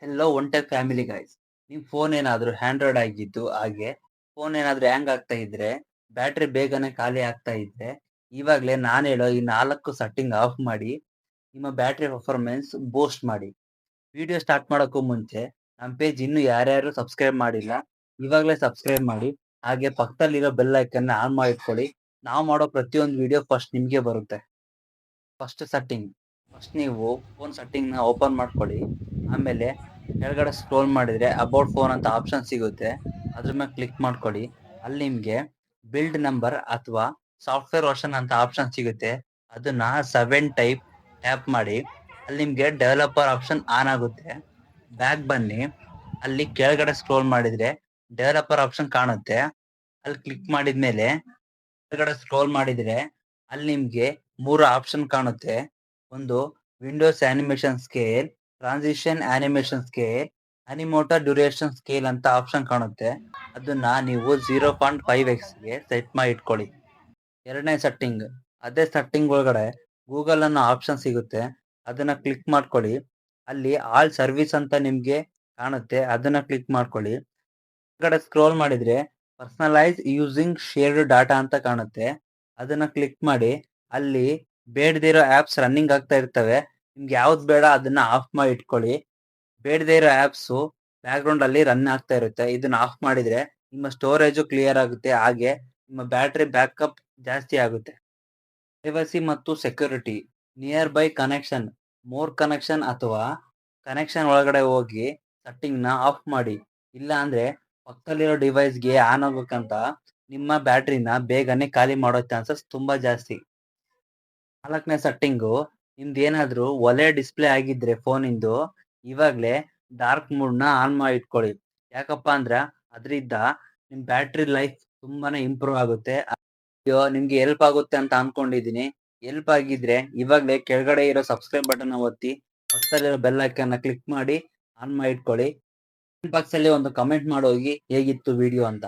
Hello one tech family guys. ನಿಮ್ phone ಏನಾದ್ರೂ Android ಆಗಿದ್ದು ಹಾಗೆ ಫೋನ್ ಏನಾದ್ರೂ ಹ್ಯಾಂಗ್ ಆಗ್ತಾ ಇದ್ರೆ, ಬ್ಯಾಟ್ರಿ ಬೇಗನೆ ಖಾಲಿ ಆಗ್ತಾ ಇದ್ರೆ, ಇವಾಗ್ಲೇ ನಾನು ಹೇಳೋ ಈ 4 ಸೆಟ್ಟಿಂಗ್ ಆಫ್ ಮಾಡಿ ನಿಮ್ಮ ಬ್ಯಾಟ್ರಿ ಪರ್ಫಾರ್ಮೆನ್ಸ್ ಬೂಸ್ಟ್ ಮಾಡಿ. ವಿಡಿಯೋ ಸ್ಟಾರ್ಟ್ ಮಾಡೋಕ್ಕೂ ಮುಂಚೆ ನಮ್ಮ ಪೇಜ್ ಇನ್ನೂ ಯಾರ್ಯಾರು ಸಬ್ಸ್ಕ್ರೈಬ್ ಮಾಡಿಲ್ಲ, ಇವಾಗಲೇ ಸಬ್ಸ್ಕ್ರೈಬ್ ಮಾಡಿ. ಹಾಗೆ ಪಕ್ಕದಲ್ಲಿರೋ ಬೆಲ್ ಐಕನ್ನ ಆನ್ ಮಾಡಿ ಇಟ್ಕೊಳ್ಳಿ. ನಾವು ಮಾಡೋ ಪ್ರತಿಯೊಂದು ವಿಡಿಯೋ ಫಸ್ಟ್ ನಿಮಗೆ ಬರುತ್ತೆ. First setting. ಫಸ್ಟ್ ನೀವು ಫೋನ್ ಸೆಟ್ಟಿಂಗ್ನ ಓಪನ್ ಮಾಡ್ಕೊಳ್ಳಿ. ಆಮೇಲೆ ಕೆಳಗಡೆ ಸ್ಕ್ರೋಲ್ ಮಾಡಿದ್ರೆ ಅಬೌಟ್ ಫೋನ್ ಅಂತ ಆಪ್ಷನ್ ಸಿಗುತ್ತೆ. ಅದ್ರ ಮೇಲೆ ಕ್ಲಿಕ್ ಮಾಡ್ಕೊಳ್ಳಿ. ಅಲ್ಲಿ ನಿಮಗೆ ಬಿಲ್ಡ್ ನಂಬರ್ ಅಥವಾ ಸಾಫ್ಟ್ವೇರ್ ವರ್ಷನ್ ಅಂತ ಆಪ್ಷನ್ ಸಿಗುತ್ತೆ. ಅದನ್ನ 7 ಟೈಪ್ ಟ್ಯಾಪ್ ಮಾಡಿ. ಅಲ್ಲಿ ನಿಮಗೆ ಡೆವಲಪರ್ ಆಪ್ಷನ್ ಆನ್ ಆಗುತ್ತೆ. ಬ್ಯಾಕ್ ಬನ್ನಿ. ಅಲ್ಲಿ ಕೆಳಗಡೆ ಸ್ಕ್ರೋಲ್ ಮಾಡಿದ್ರೆ ಡೆವಲಪರ್ ಆಪ್ಷನ್ ಕಾಣುತ್ತೆ. ಅಲ್ಲಿ ಕ್ಲಿಕ್ ಮಾಡಿದ್ಮೇಲೆ ಕೆಳಗಡೆ ಸ್ಕ್ರೋಲ್ ಮಾಡಿದ್ರೆ ಅಲ್ಲಿ ನಿಮ್ಗೆ 3 ಆಪ್ಷನ್ ಕಾಣುತ್ತೆ. ಒಂದು windows animation scale, transition animation scale, animator duration scale ಅಂತ ಆಪ್ಷನ್ ಕಾಣುತ್ತೆ. ಅದನ್ನ ನೀವು 0.5x ಗೆ ಸೆಟ್ ಮಾಡಿ ಇಟ್ಕೊಳ್ಳಿ. ಎರಡನೇ ಸೆಟ್ಟಿಂಗ್. ಅದೇ ಸೆಟ್ಟಿಂಗ್ ಒಳಗಡೆ ಗೂಗಲ್ ಅನ್ನೋ ಆಪ್ಷನ್ ಸಿಗುತ್ತೆ. ಅದನ್ನ ಕ್ಲಿಕ್ ಮಾಡ್ಕೊಳ್ಳಿ. ಅಲ್ಲಿ ಆಲ್ ಸರ್ವಿಸ್ ಅಂತ ನಿಮ್ಗೆ ಕಾಣುತ್ತೆ. ಅದನ್ನ ಕ್ಲಿಕ್ ಮಾಡ್ಕೊಳ್ಳಿ. ಕಡೆ ಸ್ಕ್ರೋಲ್ ಮಾಡಿದ್ರೆ ಪರ್ಸನಲೈಸ್ ಯೂಸಿಂಗ್ ಶೇರ್ಡ್ ಡಾಟಾ ಅಂತ ಕಾಣುತ್ತೆ. ಅದನ್ನ ಕ್ಲಿಕ್ ಮಾಡಿ. ಅಲ್ಲಿ ಬೇಡದಿರೋ ಆಪ್ಸ್ ರನ್ನಿಂಗ್ ಆಗ್ತಾ ಇರ್ತವೆ. ನಿಮ್ಗೆ ಯಾವ್ದು ಬೇಡ ಅದನ್ನ ಆಫ್ ಮಾಡಿ ಇಟ್ಕೊಳ್ಳಿ. ಬೇಡದೇ ಇರೋ ಆಪ್ಸು ಬ್ಯಾಕ್ ಗ್ರೌಂಡ್ ಅಲ್ಲಿ ರನ್ ಆಗ್ತಾ ಇರುತ್ತೆ. ಇದನ್ನ ಆಫ್ ಮಾಡಿದ್ರೆ ನಿಮ್ಮ ಸ್ಟೋರೇಜು ಕ್ಲಿಯರ್ ಆಗುತ್ತೆ. ಹಾಗೆ ನಿಮ್ಮ ಬ್ಯಾಟ್ರಿ ಬ್ಯಾಕಪ್ ಜಾಸ್ತಿ ಆಗುತ್ತೆ. ಪ್ರೈವಸಿ ಮತ್ತು security. Near by connection, more connection ಅಥವಾ ಕನೆಕ್ಷನ್ ಒಳಗಡೆ ಹೋಗಿ ಸೆಟ್ಟಿಂಗ್ ನ ಆಫ್ ಮಾಡಿ. ಇಲ್ಲ ಅಂದ್ರೆ ಪಕ್ಕದಲ್ಲಿರೋ ಡಿವೈಸ್ಗೆ ಆನ್ ಆಗ್ಬೇಕಂತ ನಿಮ್ಮ ಬ್ಯಾಟ್ರಿನ ಬೇಗನೆ ಖಾಲಿ ಮಾಡೋ ಚಾನ್ಸಸ್ ತುಂಬಾ ಜಾಸ್ತಿ. 4ನೇ ಸೆಟ್ಟಿಂಗು. ನಿಮ್ದು ಏನಾದ್ರೂ ಒಲೆ ಡಿಸ್ಪ್ಲೇ ಆಗಿದ್ರೆ ಫೋನಿಂದು, ಇವಾಗ್ಲೇ ಡಾರ್ಕ್ ಮೋಡ್ ನ ಆನ್ ಮಾಡಿ ಇಟ್ಕೊಳ್ಳಿ. ಯಾಕಪ್ಪ ಅಂದ್ರ ಅದರಿಂದ ನಿಮ್ ಬ್ಯಾಟ್ರಿ ಲೈಫ್ ತುಂಬಾನೇ ಇಂಪ್ರೂವ್ ಆಗುತ್ತೆ. ಅಯ್ಯೋ ನಿಮ್ಗೆ ಹೆಲ್ಪ್ ಆಗುತ್ತೆ ಅಂತ ಅನ್ಕೊಂಡಿದೀನಿ. ಹೆಲ್ಪ್ ಆಗಿದ್ರೆ ಇವಾಗ್ಲೇ ಕೆಳಗಡೆ ಇರೋ ಸಬ್ಸ್ಕ್ರೈಬ್ ಬಟನ್ ಒತ್ತಿ, ಪಕ್ಕದಲ್ಲಿರೋ ಬೆಲ್ ಐಕನ್ ಕ್ಲಿಕ್ ಮಾಡಿ ಆನ್ ಮಾಡಿ ಇಟ್ಕೊಳ್ಳಿ. ಬಾಕ್ಸ್ ಅಲ್ಲಿ ಒಂದು ಕಮೆಂಟ್ ಮಾಡೋಗಿ ಹೇಗಿತ್ತು ವಿಡಿಯೋ ಅಂತ.